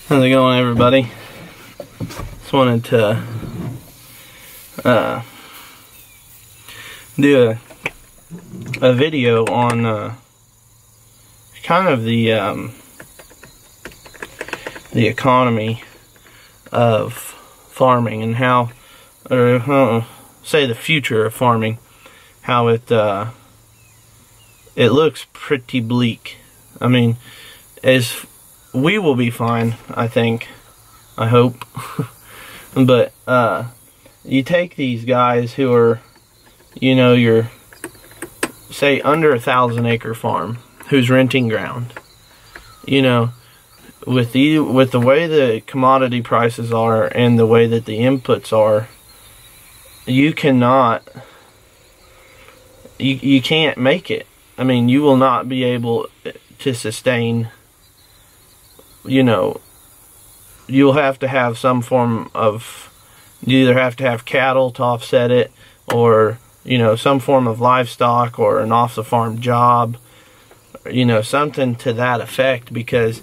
How's it going, everybody? Just wanted to do a video on kind of the economy of farming and how, or say the future of farming, how it looks pretty bleak. I mean, we will be fine, I think. I hope. But you take these guys who are, you know, your, say, under 1,000 acre farm, who's renting ground. You know, with the way the commodity prices are and the way that the inputs are, you cannot, you can't make it. I mean, you will not be able to sustain. You know, you'll have to have some form of, you either have to have cattle to offset it, or, you know, some form of livestock, or an off the farm job, you know, something to that effect, because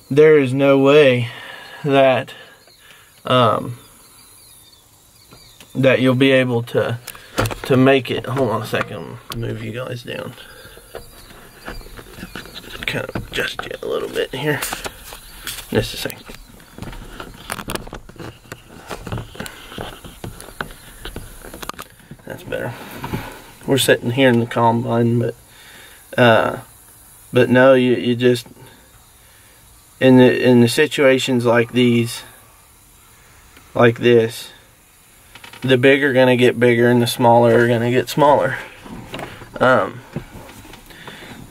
there is no way that that you'll be able to make it. Hold on a second, I'll move you guys down. Kind of adjust you a little bit here. Just a second. That's better. We're sitting here in the combine, but no, you just in the situations like these, like this, the big are gonna get bigger and the smaller are gonna get smaller.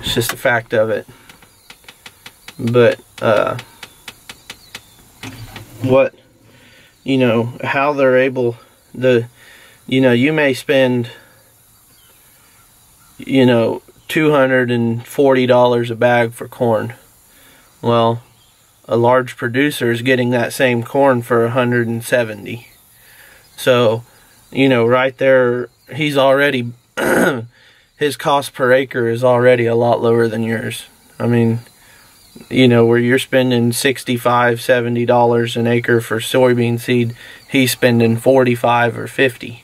It's just a fact of it. But what, you know, how they're able, you know, you may spend, you know, $240 a bag for corn. Well, a large producer is getting that same corn for $170. So, you know, right there, he's already his cost per acre is already a lot lower than yours. I mean, you know, where you're spending $65, $70 an acre for soybean seed, he's spending $45 or $50.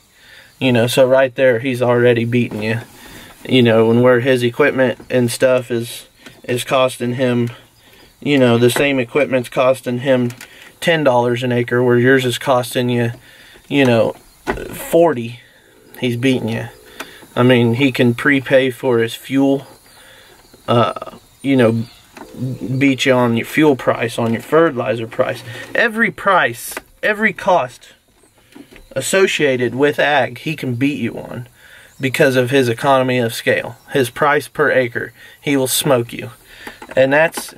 You know, so right there, he's already beating you. You know, and where his equipment and stuff is costing him, you know, the same equipment's costing him $10 an acre, where yours is costing you, you know, $40. He's beating you. I mean, he can prepay for his fuel, you know, beat you on your fuel price, on your fertilizer price. Every price, every cost associated with ag, he can beat you on because of his economy of scale. His price per acre, he will smoke you. And that's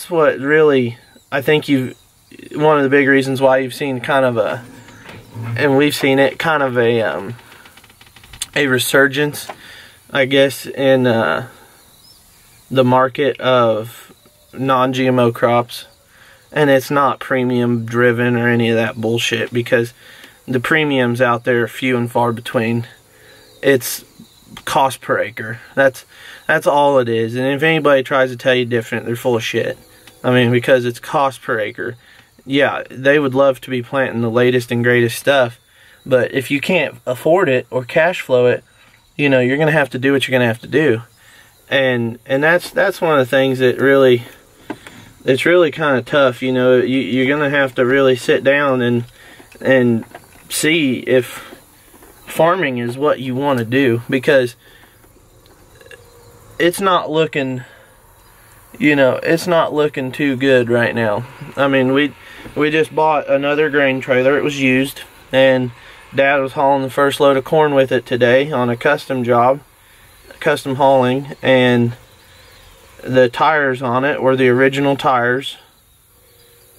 what really, I think one of the big reasons why you've seen kind of a, and we've seen it, kind of a resurgence, I guess, in the market of non-GMO crops. And it's not premium driven or any of that bullshit, because the premiums out there are few and far between. It's cost per acre. That's all it is. And if anybody tries to tell you different, they're full of shit. I mean, because it's cost per acre. Yeah, they would love to be planting the latest and greatest stuff, but if you can't afford it or cash flow it, you know, you're gonna have to do what you're gonna have to do. And that's one of the things that really, it's really kind of tough. You know, you're gonna have to really sit down and see if farming is what you want to do, because it's not looking, you know, it's not looking too good right now. I mean, we just bought another grain trailer. It was used, and Dad was hauling the first load of corn with it today on a custom job, custom hauling, and the tires on it were the original tires,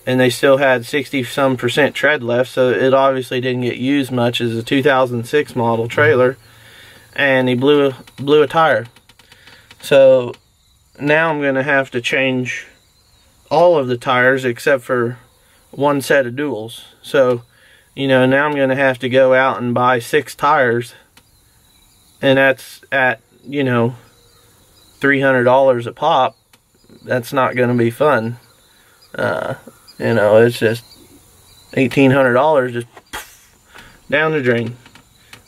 and they still had 60-some% tread left, so it obviously didn't get used much as a 2006 model trailer, and he blew a tire. So now I'm gonna have to change all of the tires except for one set of duals. So, you know, now I'm gonna have to go out and buy 6 tires, and that's at, you know, $300 a pop. That's not gonna be fun. You know, it's just $1,800 just down the drain,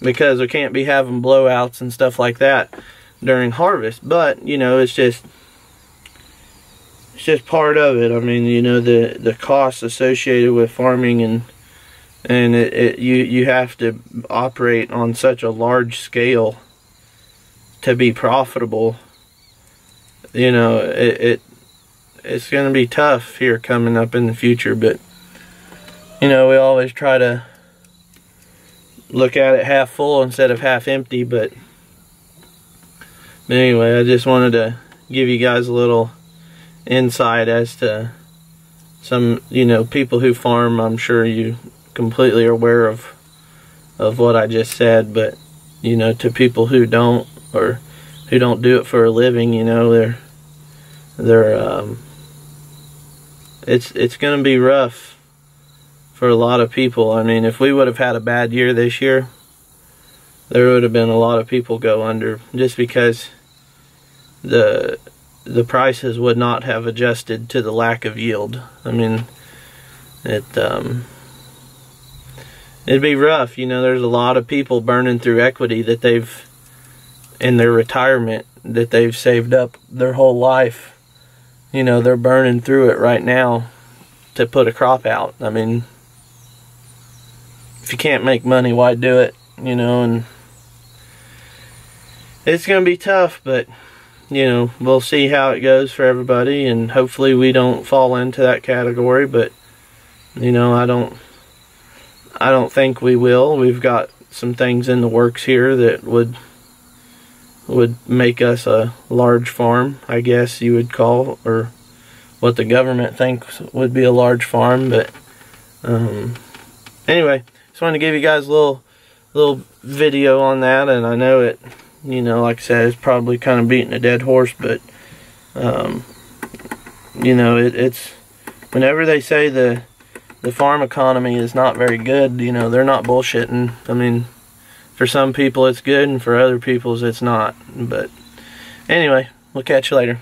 because we can't be having blowouts and stuff like that during harvest. But you know, it's just part of it. I mean, you know, the costs associated with farming, and you have to operate on such a large scale to be profitable. You know, it's going to be tough here coming up in the future, but you know, we always try to look at it half full instead of half empty. But anyway, I just wanted to give you guys a little insight as to some, you know, people who farm. I'm sure you completely are aware of what I just said, but you know, to people who don't, or who don't do it for a living, you know, it's going to be rough for a lot of people. I mean, if we would have had a bad year this year, there would have been a lot of people go under, just because the prices would not have adjusted to the lack of yield. I mean, it'd be rough. You know, there's a lot of people burning through equity that they've, in their retirement, that they've saved up their whole life. You know, they're burning through it right now to put a crop out. I mean, if you can't make money, why do it? You know, and it's going to be tough, but you know, we'll see how it goes for everybody, and hopefully we don't fall into that category. But you know, I don't think we will. We've got some things in the works here that would make us a large farm, I guess you would call, or what the government thinks would be a large farm. But anyway, just wanted to give you guys a little video on that. And I know it, you know, like I said, it's probably kind of beating a dead horse, but you know, it's whenever they say the farm economy is not very good, you know, they're not bullshitting. I mean, for some people it's good, and for other people it's not. But anyway, we'll catch you later.